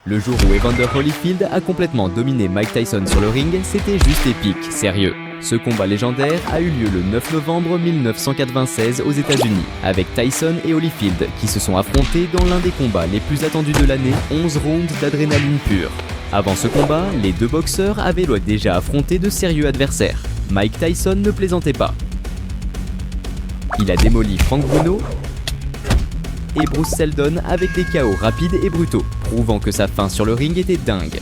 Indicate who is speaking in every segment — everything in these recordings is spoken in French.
Speaker 1: Le jour où Evander Holyfield a complètement dominé Mike Tyson sur le ring, c'était juste épique, sérieux. Ce combat légendaire a eu lieu le 9 novembre 1996 aux États-Unis, avec Tyson et Holyfield qui se sont affrontés dans l'un des combats les plus attendus de l'année, 11 rounds d'adrénaline pure. Avant ce combat, les deux boxeurs avaient déjà affronté de sérieux adversaires. Mike Tyson ne plaisantait pas. Il a démoli Frank Bruno et Bruce Seldon avec des KO rapides et brutaux, prouvant que sa fin sur le ring était dingue.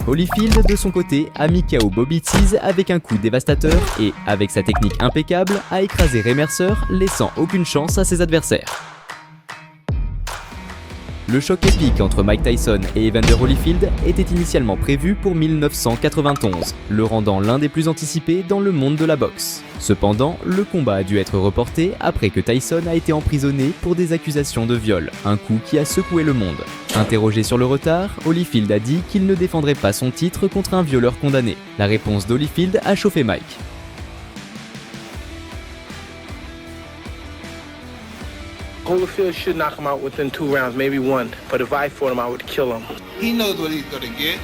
Speaker 1: Holyfield, de son côté, a mis KO Bobby Tease avec un coup dévastateur et, avec sa technique impeccable, a écrasé Ray Mercer, laissant aucune chance à ses adversaires. Le choc épique entre Mike Tyson et Evander Holyfield était initialement prévu pour 1991, le rendant l'un des plus anticipés dans le monde de la boxe. Cependant, le combat a dû être reporté après que Tyson a été emprisonné pour des accusations de viol, un coup qui a secoué le monde. Interrogé sur le retard, Holyfield a dit qu'il ne défendrait pas son titre contre un violeur condamné. La réponse d'Holyfield a chauffé Mike.
Speaker 2: Holyfield should knock him out within 2 rounds, maybe 1. But if I fought him, I would kill him.
Speaker 3: He knows what he's gonna get.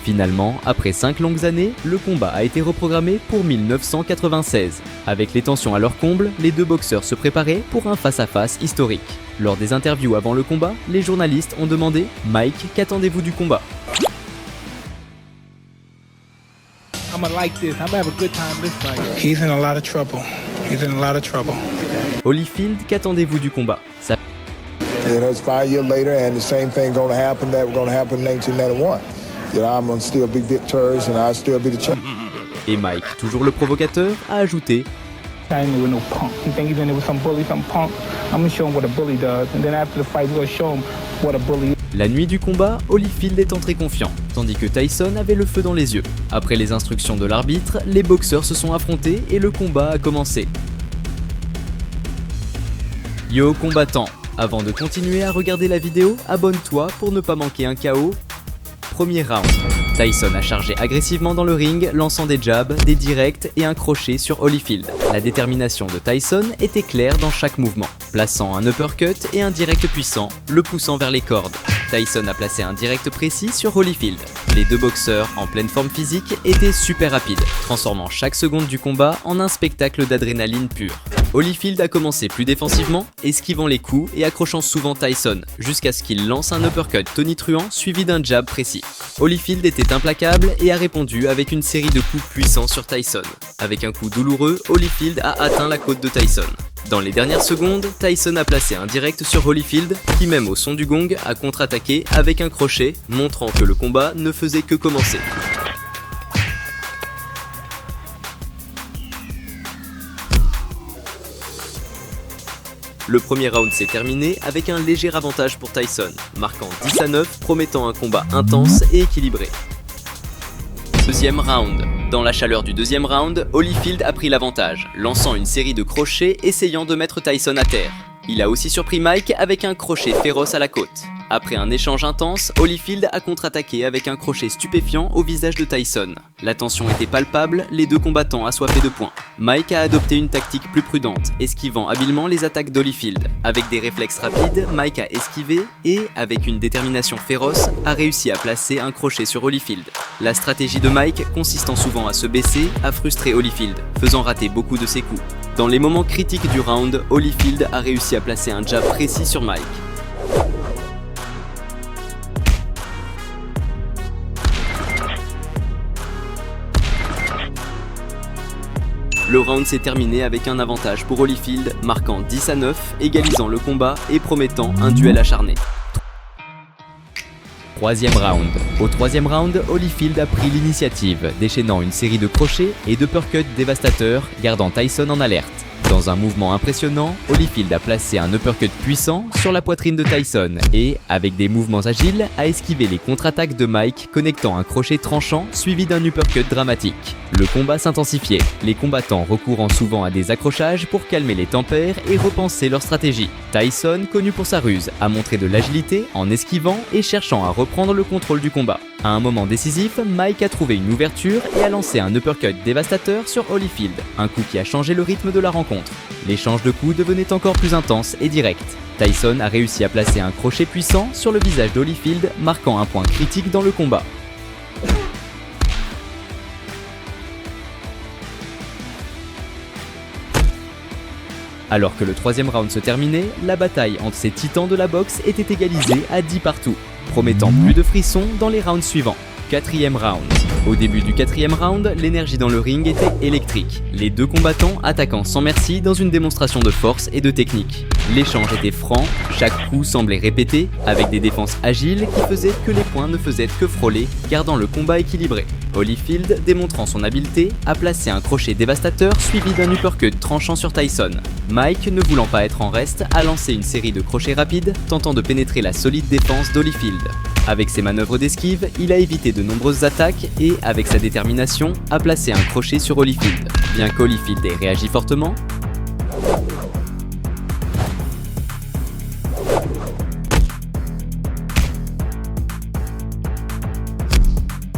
Speaker 1: Finalement, après 5 longues années, le combat a été reprogrammé pour 1996. Avec les tensions à leur comble, les deux boxeurs se préparaient pour un face-à-face historique. Lors des interviews avant le combat, les journalistes ont demandé « Mike, qu'attendez-vous du combat ?»
Speaker 2: I'm gonna like this. I'm gonna have a good time this fight.
Speaker 3: He's in a lot of trouble. He's in a lot of trouble.
Speaker 1: Holyfield, qu'attendez-vous du combat ? Ça...
Speaker 4: You know, it's 5 years later, and the same thing gonna happen that was gonna happen in 1991. You know, I'm gonna still be victorious, and I'll still be the champ.
Speaker 1: Et Mike, toujours le provocateur, a ajouté
Speaker 2: I ain't with no punk. You think he's in there with some bully, some punk? I'm gonna show him what a bully does, and then after the fight, we're gonna show him what a bully is.
Speaker 1: La nuit du combat, Holyfield est entré confiant, tandis que Tyson avait le feu dans les yeux. Après les instructions de l'arbitre, les boxeurs se sont affrontés et le combat a commencé. Yo combattant, avant de continuer à regarder la vidéo, abonne-toi pour ne pas manquer un KO. Premier round. Tyson a chargé agressivement dans le ring, lançant des jabs, des directs et un crochet sur Holyfield. La détermination de Tyson était claire dans chaque mouvement, plaçant un uppercut et un direct puissant, le poussant vers les cordes. Tyson a placé un direct précis sur Holyfield. Les deux boxeurs, en pleine forme physique, étaient super rapides, transformant chaque seconde du combat en un spectacle d'adrénaline pure. Holyfield a commencé plus défensivement, esquivant les coups et accrochant souvent Tyson, jusqu'à ce qu'il lance un uppercut tonitruant suivi d'un jab précis. Holyfield était implacable et a répondu avec une série de coups puissants sur Tyson. Avec un coup douloureux, Holyfield a atteint la côte de Tyson. Dans les dernières secondes, Tyson a placé un direct sur Holyfield, qui même au son du gong a contre-attaqué avec un crochet, montrant que le combat ne faisait que commencer. Le premier round s'est terminé avec un léger avantage pour Tyson, marquant 10-9, promettant un combat intense et équilibré. Deuxième round. Dans la chaleur du deuxième round, Holyfield a pris l'avantage, lançant une série de crochets essayant de mettre Tyson à terre. Il a aussi surpris Mike avec un crochet féroce à la côte. Après un échange intense, Holyfield a contre-attaqué avec un crochet stupéfiant au visage de Tyson. La tension était palpable, les deux combattants assoiffés de points. Mike a adopté une tactique plus prudente, esquivant habilement les attaques d'Holyfield. Avec des réflexes rapides, Mike a esquivé et, avec une détermination féroce, a réussi à placer un crochet sur Holyfield. La stratégie de Mike, consistant souvent à se baisser, a frustré Holyfield, faisant rater beaucoup de ses coups. Dans les moments critiques du round, Holyfield a réussi à placer un jab précis sur Mike. Le round s'est terminé avec un avantage pour Holyfield, marquant 10-9, égalisant le combat et promettant un duel acharné. Troisième round. Au troisième round, Holyfield a pris l'initiative, déchaînant une série de crochets et d'uppercuts dévastateurs, gardant Tyson en alerte. Dans un mouvement impressionnant, Holyfield a placé un uppercut puissant sur la poitrine de Tyson et, avec des mouvements agiles, a esquivé les contre-attaques de Mike, connectant un crochet tranchant suivi d'un uppercut dramatique. Le combat s'intensifiait, les combattants recourant souvent à des accrochages pour calmer les tempères et repenser leur stratégie. Tyson, connu pour sa ruse, a montré de l'agilité en esquivant et cherchant à reprendre le contrôle du combat. À un moment décisif, Mike a trouvé une ouverture et a lancé un uppercut dévastateur sur Holyfield, un coup qui a changé le rythme de la rencontre. L'échange de coups devenait encore plus intense et direct. Tyson a réussi à placer un crochet puissant sur le visage d'Holyfield, marquant un point critique dans le combat. Alors que le troisième round se terminait, la bataille entre ces titans de la boxe était égalisée à 10 partout, promettant plus de frissons dans les rounds suivants. Quatrième round. Au début du quatrième round, l'énergie dans le ring était électrique, les deux combattants attaquant sans merci dans une démonstration de force et de technique. L'échange était franc, chaque coup semblait répété, avec des défenses agiles qui faisaient que les points ne faisaient que frôler, gardant le combat équilibré. Holyfield, démontrant son habileté, a placé un crochet dévastateur suivi d'un uppercut tranchant sur Tyson. Mike, ne voulant pas être en reste, a lancé une série de crochets rapides, tentant de pénétrer la solide défense d'Holyfield. Avec ses manœuvres d'esquive, il a évité de nombreuses attaques et, avec sa détermination, a placé un crochet sur Holyfield. Bien qu'Holyfield ait réagi fortement,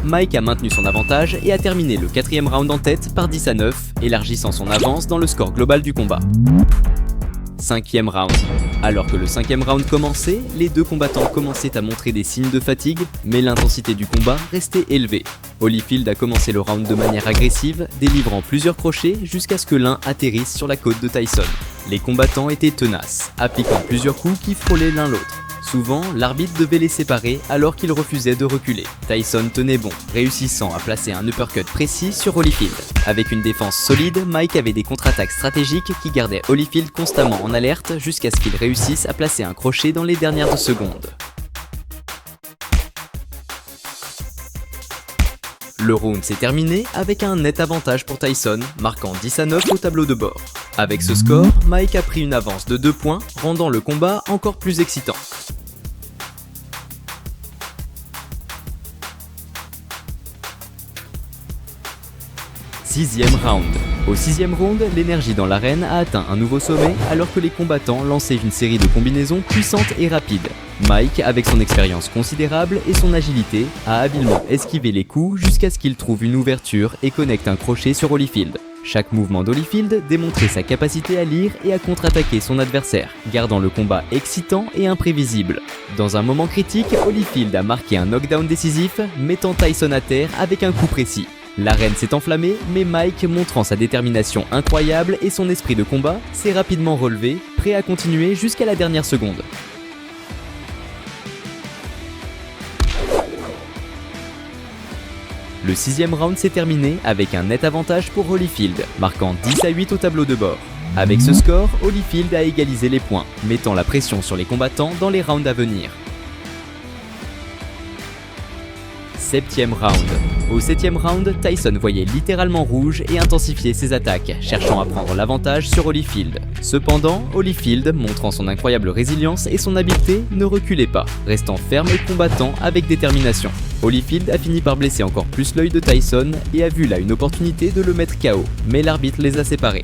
Speaker 1: Mike a maintenu son avantage et a terminé le quatrième round en tête par 10-9, élargissant son avance dans le score global du combat. Cinquième round. Alors que le cinquième round commençait, les deux combattants commençaient à montrer des signes de fatigue, mais l'intensité du combat restait élevée. Holyfield a commencé le round de manière agressive, délivrant plusieurs crochets jusqu'à ce que l'un atterrisse sur la côte de Tyson. Les combattants étaient tenaces, appliquant plusieurs coups qui frôlaient l'un l'autre. Souvent, l'arbitre devait les séparer alors qu'ils refusaient de reculer. Tyson tenait bon, réussissant à placer un uppercut précis sur Holyfield. Avec une défense solide, Mike avait des contre-attaques stratégiques qui gardaient Holyfield constamment en alerte jusqu'à ce qu'il réussisse à placer un crochet dans les dernières secondes. Le round s'est terminé avec un net avantage pour Tyson, marquant 10-9 au tableau de bord. Avec ce score, Mike a pris une avance de 2 points, rendant le combat encore plus excitant. Sixième round. Au sixième round, l'énergie dans l'arène a atteint un nouveau sommet alors que les combattants lançaient une série de combinaisons puissantes et rapides. Mike, avec son expérience considérable et son agilité, a habilement esquivé les coups jusqu'à ce qu'il trouve une ouverture et connecte un crochet sur Holyfield. Chaque mouvement d'Holyfield démontrait sa capacité à lire et à contre-attaquer son adversaire, gardant le combat excitant et imprévisible. Dans un moment critique, Holyfield a marqué un knockdown décisif, mettant Tyson à terre avec un coup précis. L'arène s'est enflammée, mais Mike, montrant sa détermination incroyable et son esprit de combat, s'est rapidement relevé, prêt à continuer jusqu'à la dernière seconde. Le sixième round s'est terminé avec un net avantage pour Holyfield, marquant 10-8 au tableau de bord. Avec ce score, Holyfield a égalisé les points, mettant la pression sur les combattants dans les rounds à venir. Septième round. Au septième round, Tyson voyait littéralement rouge et intensifiait ses attaques, cherchant à prendre l'avantage sur Holyfield. Cependant, Holyfield, montrant son incroyable résilience et son habileté, ne reculait pas, restant ferme et combattant avec détermination. Holyfield a fini par blesser encore plus l'œil de Tyson et a vu là une opportunité de le mettre KO, mais l'arbitre les a séparés.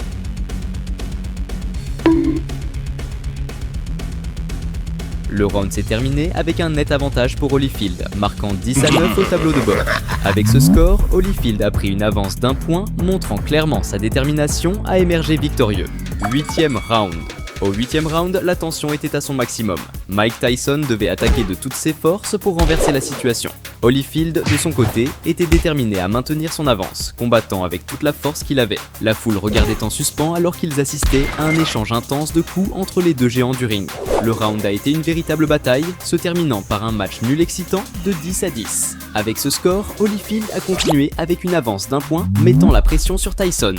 Speaker 1: Le round s'est terminé avec un net avantage pour Holyfield, marquant 10-9 au tableau de bord. Avec ce score, Holyfield a pris une avance d'1 point, montrant clairement sa détermination à émerger victorieux. Huitième round. Au huitième round, la tension était à son maximum. Mike Tyson devait attaquer de toutes ses forces pour renverser la situation. Holyfield, de son côté, était déterminé à maintenir son avance, combattant avec toute la force qu'il avait. La foule regardait en suspens alors qu'ils assistaient à un échange intense de coups entre les deux géants du ring. Le round a été une véritable bataille, se terminant par un match nul excitant de 10-10. Avec ce score, Holyfield a continué avec une avance d'1 point, mettant la pression sur Tyson.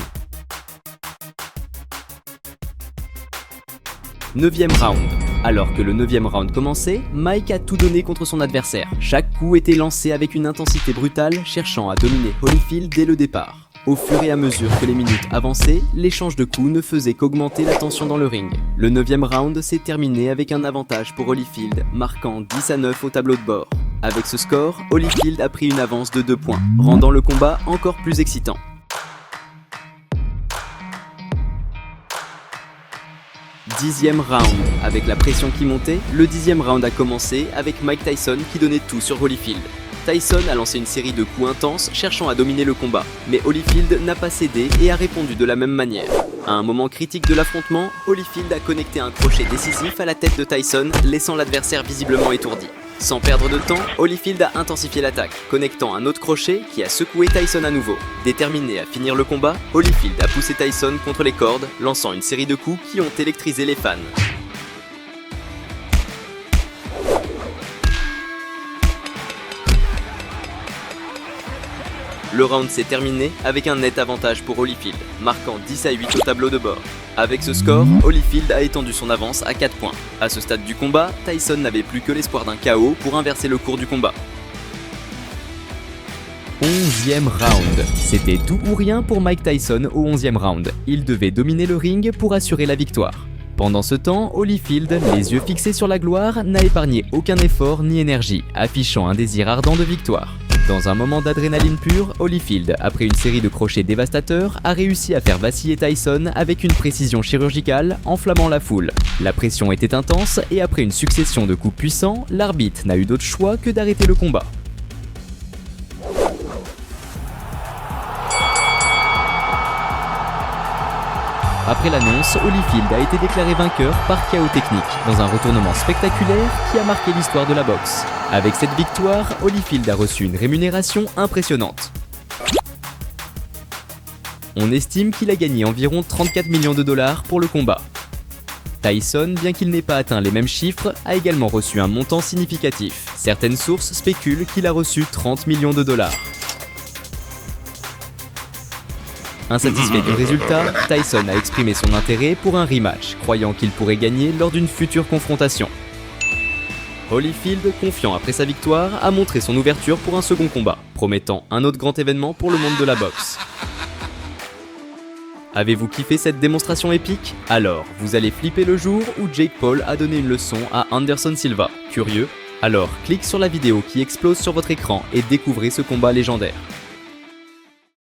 Speaker 1: 9e round. Alors que le 9e round commençait, Mike a tout donné contre son adversaire. Chaque coup était lancé avec une intensité brutale, cherchant à dominer Holyfield dès le départ. Au fur et à mesure que les minutes avançaient, l'échange de coups ne faisait qu'augmenter la tension dans le ring. Le 9e round s'est terminé avec un avantage pour Holyfield, marquant 10-9 au tableau de bord. Avec ce score, Holyfield a pris une avance de 2 points, rendant le combat encore plus excitant. 10e round. Avec la pression qui montait, le 10e round a commencé avec Mike Tyson qui donnait tout sur Holyfield. Tyson a lancé une série de coups intenses cherchant à dominer le combat, mais Holyfield n'a pas cédé et a répondu de la même manière. À un moment critique de l'affrontement, Holyfield a connecté un crochet décisif à la tête de Tyson, laissant l'adversaire visiblement étourdi. Sans perdre de temps, Holyfield a intensifié l'attaque, connectant un autre crochet qui a secoué Tyson à nouveau. Déterminé à finir le combat, Holyfield a poussé Tyson contre les cordes, lançant une série de coups qui ont électrisé les fans. Le round s'est terminé avec un net avantage pour Holyfield, marquant 10-8 au tableau de bord. Avec ce score, Holyfield a étendu son avance à 4 points. À ce stade du combat, Tyson n'avait plus que l'espoir d'un KO pour inverser le cours du combat. 11e round. C'était tout ou rien pour Mike Tyson au 11e round. Il devait dominer le ring pour assurer la victoire. Pendant ce temps, Holyfield, les yeux fixés sur la gloire, n'a épargné aucun effort ni énergie, affichant un désir ardent de victoire. Dans un moment d'adrénaline pure, Holyfield, après une série de crochets dévastateurs, a réussi à faire vaciller Tyson avec une précision chirurgicale, enflammant la foule. La pression était intense et après une succession de coups puissants, l'arbitre n'a eu d'autre choix que d'arrêter le combat. Après l'annonce, Holyfield a été déclaré vainqueur par KO technique, dans un retournement spectaculaire qui a marqué l'histoire de la boxe. Avec cette victoire, Holyfield a reçu une rémunération impressionnante. On estime qu'il a gagné environ 34 millions de dollars pour le combat. Tyson, bien qu'il n'ait pas atteint les mêmes chiffres, a également reçu un montant significatif. Certaines sources spéculent qu'il a reçu 30 millions de dollars. Insatisfait du résultat, Tyson a exprimé son intérêt pour un rematch, croyant qu'il pourrait gagner lors d'une future confrontation. Holyfield, confiant après sa victoire, a montré son ouverture pour un second combat, promettant un autre grand événement pour le monde de la boxe. Avez-vous kiffé cette démonstration épique? Alors, vous allez flipper le jour où Jake Paul a donné une leçon à Anderson Silva. Curieux? Alors, clique sur la vidéo qui explose sur votre écran et découvrez ce combat légendaire.